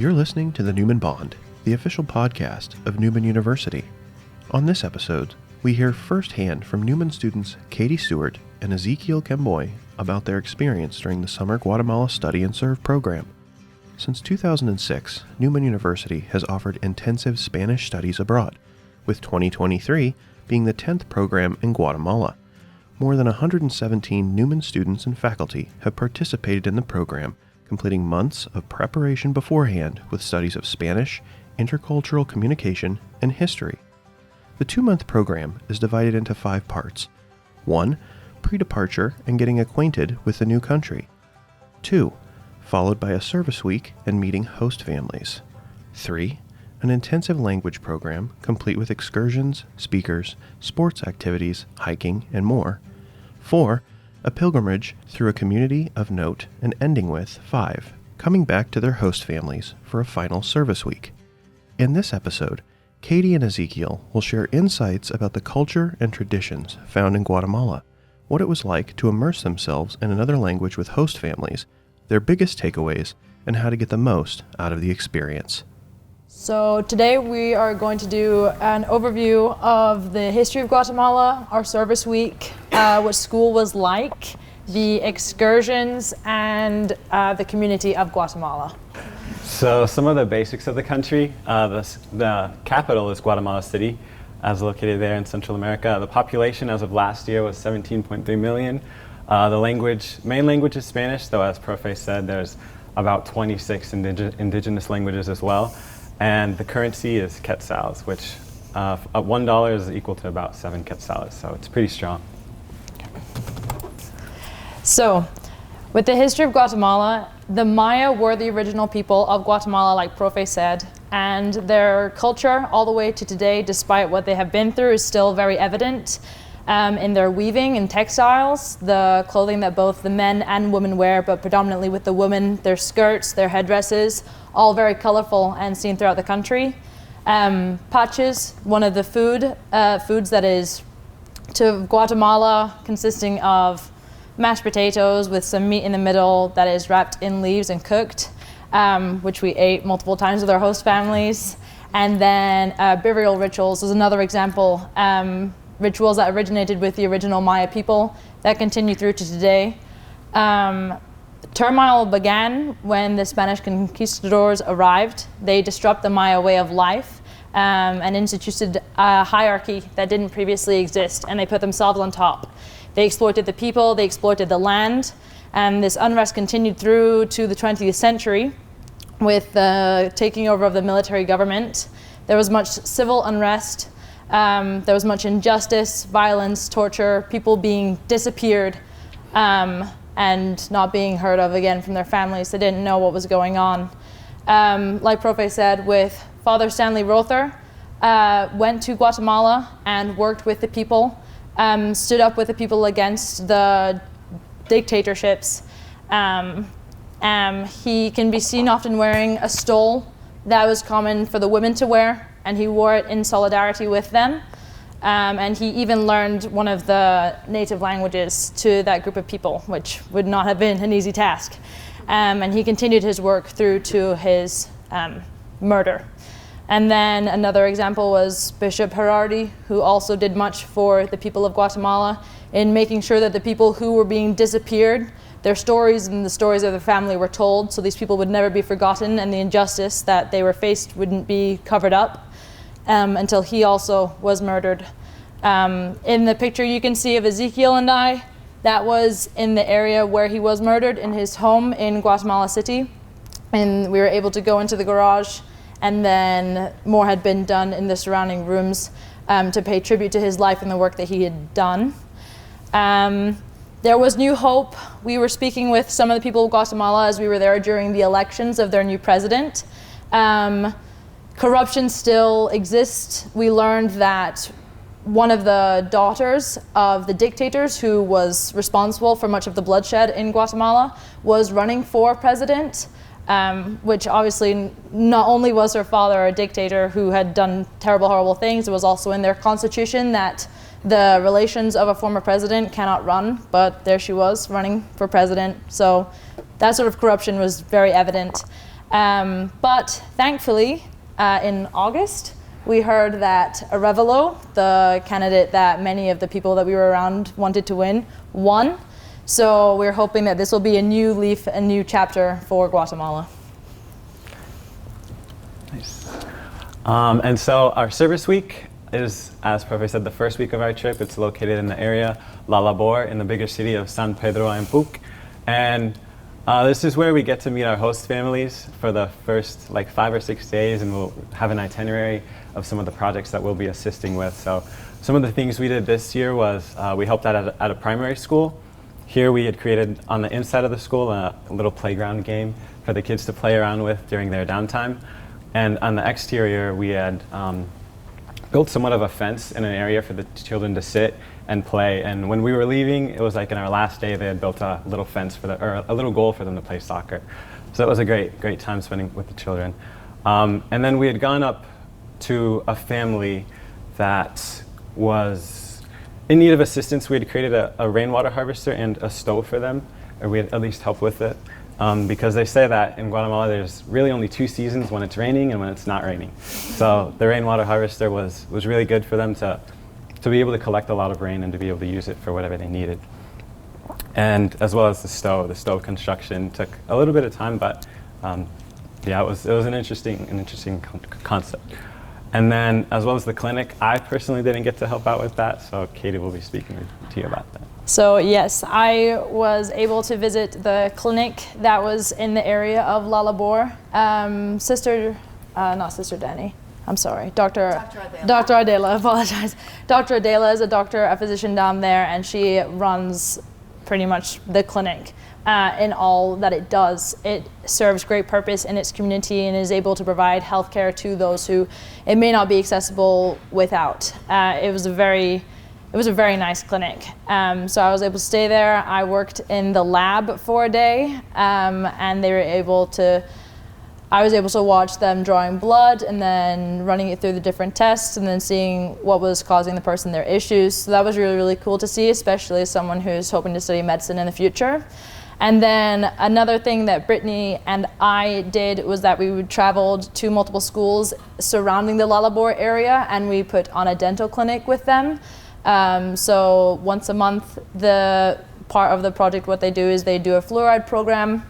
You're listening to the Newman Bond, the official podcast of Newman University. On this episode, we hear firsthand from Newman students Katie Stewart and Ezekiel Kemboi about their experience during the summer Guatemala Study Serve program. Since 2006, Newman University has offered intensive Spanish studies abroad, with 2023 being the 10th program in Guatemala. More than 117 Newman students and faculty have participated in the program, completing months of preparation beforehand with studies of Spanish, intercultural communication, and history. The 2-month program is divided into 5 parts. 1. Pre-departure and getting acquainted with the new country. 2. Followed by a service week and meeting host families. 3. An intensive language program complete with excursions, speakers, sports activities, hiking, and more. 4. A pilgrimage through a community of note, and ending with 5. Coming back to their host families for a final service week. In this episode, Katie and Ezekiel will share insights about the culture and traditions found in Guatemala, what it was like to immerse themselves in another language with host families, their biggest takeaways, and how to get the most out of the experience. So today we are going to do an overview of the history of Guatemala, our service week, what school was like, the excursions, and the community of Guatemala. So some of the basics of the country. The capital is Guatemala City, as located there in Central America. The population as of last year was 17.3 million. The main language is Spanish, though as Profe said, there's about 26 indigenous languages as well. And the currency is quetzals, which $1 is equal to about 7 quetzals, so it's pretty strong. So, with the history of Guatemala, the Maya were the original people of Guatemala, like Profe said, and their culture all the way to today, despite what they have been through, is still very evident in their weaving and textiles, the clothing that both the men and women wear, but predominantly with the women, their skirts, their headdresses, all very colorful and seen throughout the country. Paches, one of the foods that is to Guatemala, consisting of mashed potatoes with some meat in the middle that is wrapped in leaves and cooked, which we ate multiple times with our host families. And then burial rituals is another example. Rituals that originated with the original Maya people that continue through to today. Turmoil began when the Spanish conquistadors arrived. They disrupted the Maya way of life and instituted a hierarchy that didn't previously exist, and they put themselves on top. They exploited the people, they exploited the land, and this unrest continued through to the 20th century with the taking over of the military government. There was much civil unrest. There was much injustice, violence, torture, people being disappeared and not being heard of again from their families. They didn't know what was going on. Like Profe said, with Father Stanley Rother, went to Guatemala and worked with the people, stood up with the people against the dictatorships. He can be seen often wearing a stole that was common for the women to wear, and he wore it in solidarity with them. And he even learned one of the native languages to that group of people, which would not have been an easy task. And he continued his work through to his murder. And then another example was Bishop Gerardi, who also did much for the people of Guatemala in making sure that the people who were being disappeared, their stories and the stories of their family were told, so these people would never be forgotten and the injustice that they were faced wouldn't be covered up. Until he also was murdered. In the picture you can see of Ezekiel and I, that was in the area where he was murdered in his home in Guatemala City. And we were able to go into the garage, and then more had been done in the surrounding rooms to pay tribute to his life and the work that he had done. There was new hope. We were speaking with some of the people of Guatemala as we were there during the elections of their new president. Corruption still exists. We learned that one of the daughters of the dictators who was responsible for much of the bloodshed in Guatemala was running for president, which obviously not only was her father a dictator who had done terrible, horrible things, it was also in their constitution that the relations of a former president cannot run, but there she was running for president. So that sort of corruption was very evident. But thankfully, in August, we heard that Arevalo, the candidate that many of the people that we were around wanted to win, won. So we're hoping that this will be a new leaf, a new chapter for Guatemala. Nice. And so our service week is, as Profe said, the first week of our trip. It's located in the area La Labor in the bigger city of San Pedro Ampuc. And this is where we get to meet our host families for the first 5 or 6 days, and we'll have an itinerary of some of the projects that we'll be assisting with. So some of the things we did this year was we helped out at a primary school. Here we had created on the inside of the school a little playground game for the kids to play around with during their downtime. And on the exterior we had built somewhat of a fence in an area for the children to sit and play. And when we were leaving, it was like in our last day, they had built a little fence or a little goal for them to play soccer. So that was a great time spending with the children. And then we had gone up to a family that was in need of assistance. We had created a rainwater harvester and a stove for them, or we had at least helped with it. Because they say that in Guatemala there's really only 2 seasons, when it's raining and when it's not raining. So the rainwater harvester was really good for them to be able to collect a lot of rain and to be able to use it for whatever they needed. And as well as the stove construction took a little bit of time, but yeah, it was an interesting concept. And then as well as the clinic, I personally didn't get to help out with that, so Katie will be speaking to you about that. So yes, I was able to visit the clinic that was in the area of La Labor. Not Sister Danny, I'm sorry, Dr. Adela, apologize. Dr. Adela is a physician down there, and she runs pretty much the clinic in all that it does. It serves great purpose in its community and is able to provide healthcare to those who it may not be accessible without. It was a very nice clinic. So I was able to stay there. I worked in the lab for a day, and I was able to watch them drawing blood and then running it through the different tests and then seeing what was causing the person their issues. So that was really, really cool to see, especially as someone who's hoping to study medicine in the future. And then another thing that Brittany and I did was that we traveled to multiple schools surrounding the La Labor area, and we put on a dental clinic with them. So once a month, the part of the project, what they do is they do a fluoride program,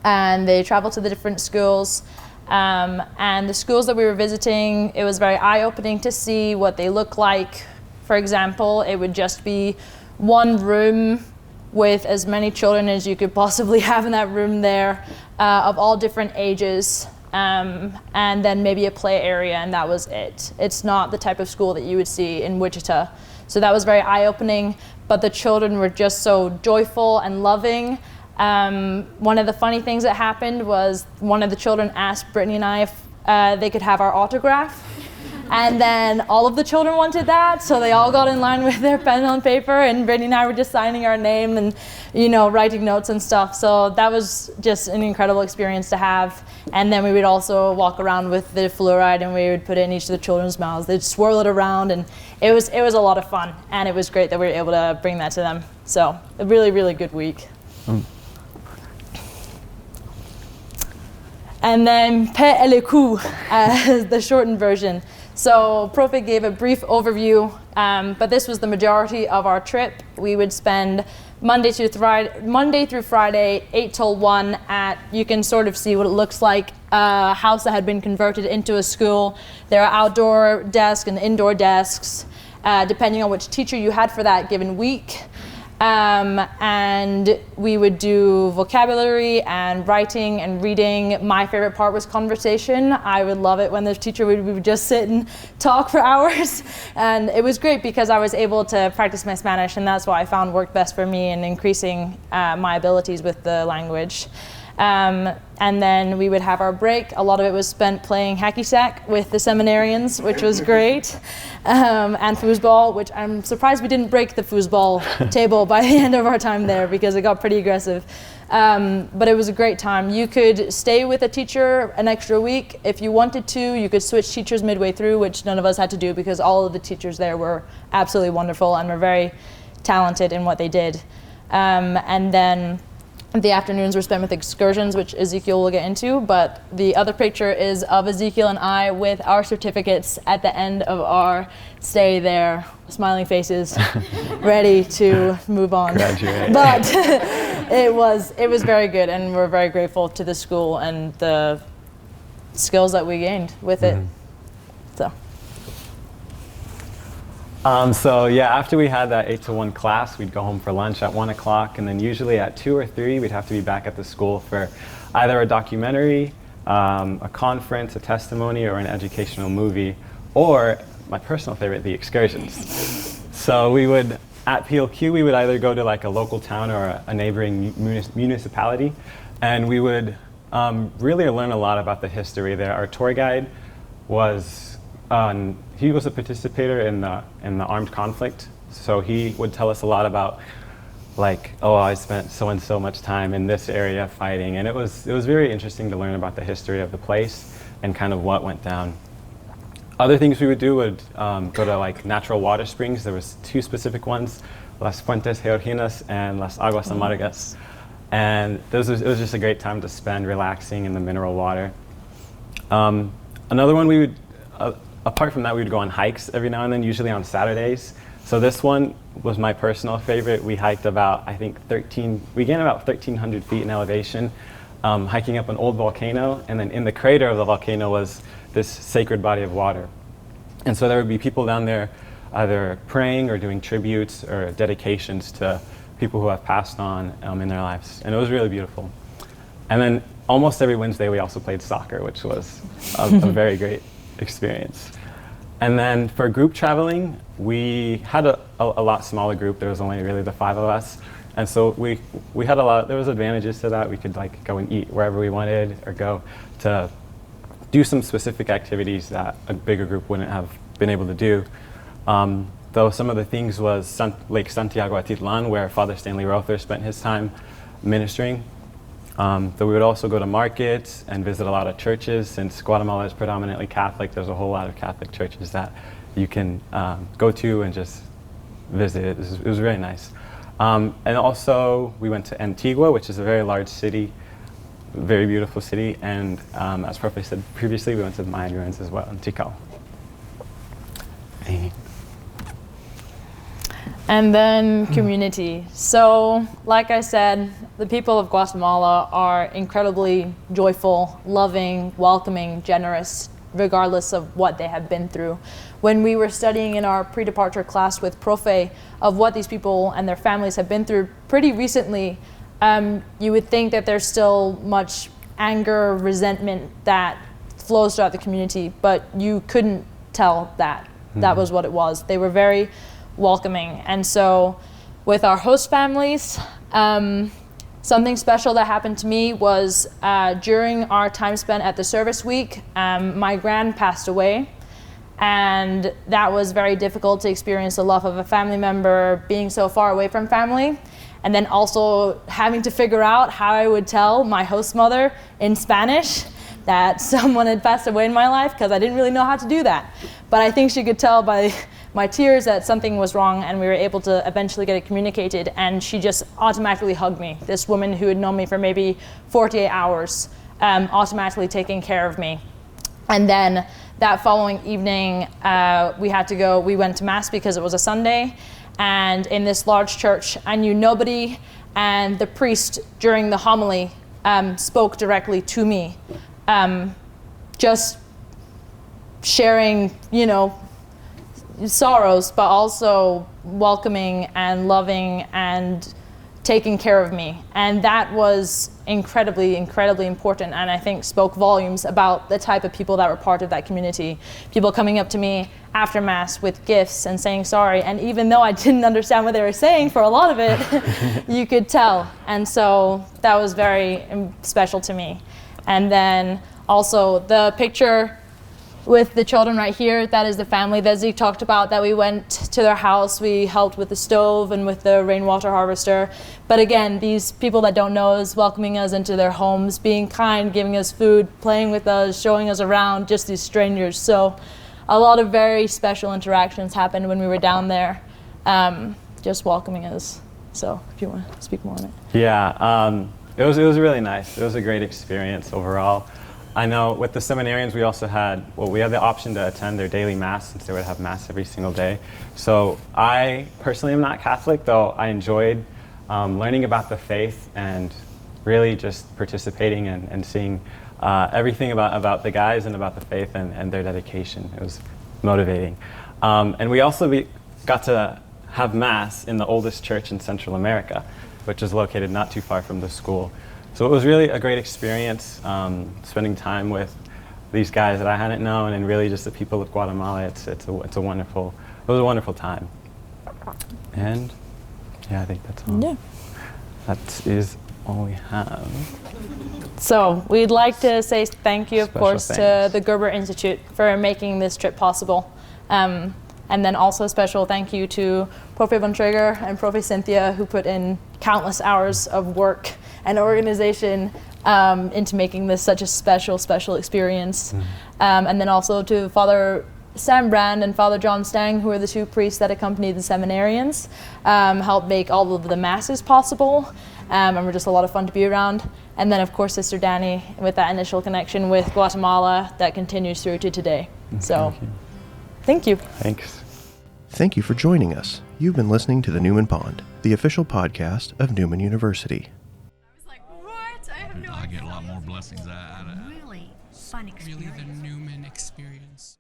and they travel to the different schools. And the schools that we were visiting, it was very eye-opening to see what they look like. For example, it would just be one room with as many children as you could possibly have in that room there, of all different ages. And then maybe a play area, and that was it. It's not the type of school that you would see in Wichita. So that was very eye-opening, but the children were just so joyful and loving. One of the funny things that happened was one of the children asked Brittany and I if they could have our autograph. And then all of the children wanted that, so they all got in line with their pen and paper, and Brittany and I were just signing our name and, writing notes and stuff. So that was just an incredible experience to have. And then we would also walk around with the fluoride, and we would put it in each of the children's mouths. They'd swirl it around, and it was a lot of fun. And it was great that we were able to bring that to them. So a really, really good week. And then Pe Eleku, the shortened version. So Profe gave a brief overview, but this was the majority of our trip. We would spend Monday through Friday, 8 till 1 you can sort of see what it looks like, a house that had been converted into a school. There are outdoor desks and indoor desks, depending on which teacher you had for that given week. And we would do vocabulary and writing and reading. My favorite part was conversation. I would love it when the teacher we would just sit and talk for hours. And it was great because I was able to practice my Spanish, and that's what I found worked best for me in increasing my abilities with the language. And then we would have our break. A lot of it was spent playing hacky sack with the seminarians, which was great, and foosball, which I'm surprised we didn't break the foosball table by the end of our time there because it got pretty aggressive. But it was a great time. You could stay with a teacher an extra week if you wanted to. You could switch teachers midway through, which none of us had to do because all of the teachers there were absolutely wonderful and were very talented in what they did. And then The afternoons were spent with excursions, which Ezekiel will get into, but the other picture is of Ezekiel and I with our certificates at the end of our stay there, smiling faces, ready to move on. Graduate. But it was very good, and we're very grateful to the school and the skills that we gained with it. So yeah, after we had that 8 to 1 class, we'd go home for lunch at 1 o'clock, and then usually at 2 or 3, we'd have to be back at the school for either a documentary, a conference, a testimony, or an educational movie, or my personal favorite, the excursions. So we would, at PLQ, we would either go to like a local town or a neighboring municipality, and we would really learn a lot about the history there. Our tour guide was he was a participator in the armed conflict, so he would tell us a lot about, like, oh, I spent so and so much time in this area fighting, and it was very interesting to learn about the history of the place and kind of what went down. Other things we would do would go to like natural water springs. There was 2 specific ones, Las Fuentes Georginas and Las Aguas Amargas, and it was just a great time to spend relaxing in the mineral water. Another one we would. Apart from that, we would go on hikes every now and then, usually on Saturdays. So this one was my personal favorite. We hiked about, I think, we gained about 1,300 feet in elevation, hiking up an old volcano, and then in the crater of the volcano was this sacred body of water. And so there would be people down there either praying or doing tributes or dedications to people who have passed on in their lives. And it was really beautiful. And then almost every Wednesday, we also played soccer, which was a very great experience. And then for group traveling, we had a lot smaller group. There was only really the 5 of us, and so we had a lot. There was advantages to that. We could like go and eat wherever we wanted, or go to do some specific activities that a bigger group wouldn't have been able to do. Though some of the things was Lake Santiago Atitlan, where Father Stanley Rother spent his time ministering. Though we would also go to markets and visit a lot of churches. Since Guatemala is predominantly Catholic, there's a whole lot of Catholic churches that you can go to and just visit. It was very nice. And also we went to Antigua, which is a very large city, very beautiful city. And as Profe said previously, we went to the Mayan ruins as well in Tikal. And then community. So, like I said, the people of Guatemala are incredibly joyful, loving, welcoming, generous, regardless of what they have been through. When we were studying in our pre-departure class with Profe of what these people and their families have been through pretty recently, you would think that there's still much anger, resentment that flows throughout the community, but you couldn't tell that. Mm-hmm. That was what it was. They were very welcoming. And so with our host families, something special that happened to me was during our time spent at the service week, my gran passed away, and that was very difficult to experience the love of a family member being so far away from family, and then also having to figure out how I would tell my host mother in Spanish that someone had passed away in my life, because I didn't really know how to do that. But I think she could tell by my tears that something was wrong, and we were able to eventually get it communicated, and she just automatically hugged me. This woman who had known me for maybe 48 hours, automatically taking care of me. And then that following evening, we went to Mass because it was a Sunday, and in this large church, I knew nobody, and the priest during the homily spoke directly to me, just sharing, sorrows, but also welcoming and loving and taking care of me. And that was incredibly, incredibly important, and I think spoke volumes about the type of people that were part of that community. People coming up to me after Mass with gifts and saying sorry, and even though I didn't understand what they were saying for a lot of it, you could tell. And so that was very special to me. And then also the picture with the children right here, that is the family that Zeke talked about, that we went to their house. We helped with the stove and with the rainwater harvester. But again, these people that don't know us, welcoming us into their homes, being kind, giving us food, playing with us, showing us around, just these strangers. So a lot of very special interactions happened when we were down there, just welcoming us. So if you want to speak more on it. Yeah, It was really nice. It was a great experience overall. I know with the seminarians we also had, we had the option to attend their daily mass since they would have mass every single day. So I personally am not Catholic, though I enjoyed learning about the faith and really just participating and seeing everything about the guys and about the faith and their dedication. It was motivating. And we also got to have mass in the oldest church in Central America, which is located not too far from the school. So it was really a great experience, spending time with these guys that I hadn't known, and really just the people of Guatemala. It was a wonderful time. And yeah, I think that's all. Yeah. That is all we have. So we'd like to say thank you, of Special course, thanks. to the Gerber Institute for making this trip possible. And then also a special thank you to Prof. Von Traeger and Prof. Cynthia, who put in countless hours of work and organization into making this such a special experience. And then also to Father Sam Brand and Father John Stang, who are the two priests that accompanied the seminarians, helped make all of the masses possible, and were just a lot of fun to be around. And then of course Sister Danny, with that initial connection with Guatemala that continues through to today. So thank you. Thanks. Thank you for joining us. You've been listening to the Newman Bond, the official podcast of Newman University. I was like, what? I have no idea. I get a lot more blessings out of it. Really fun experience. Really the Newman experience.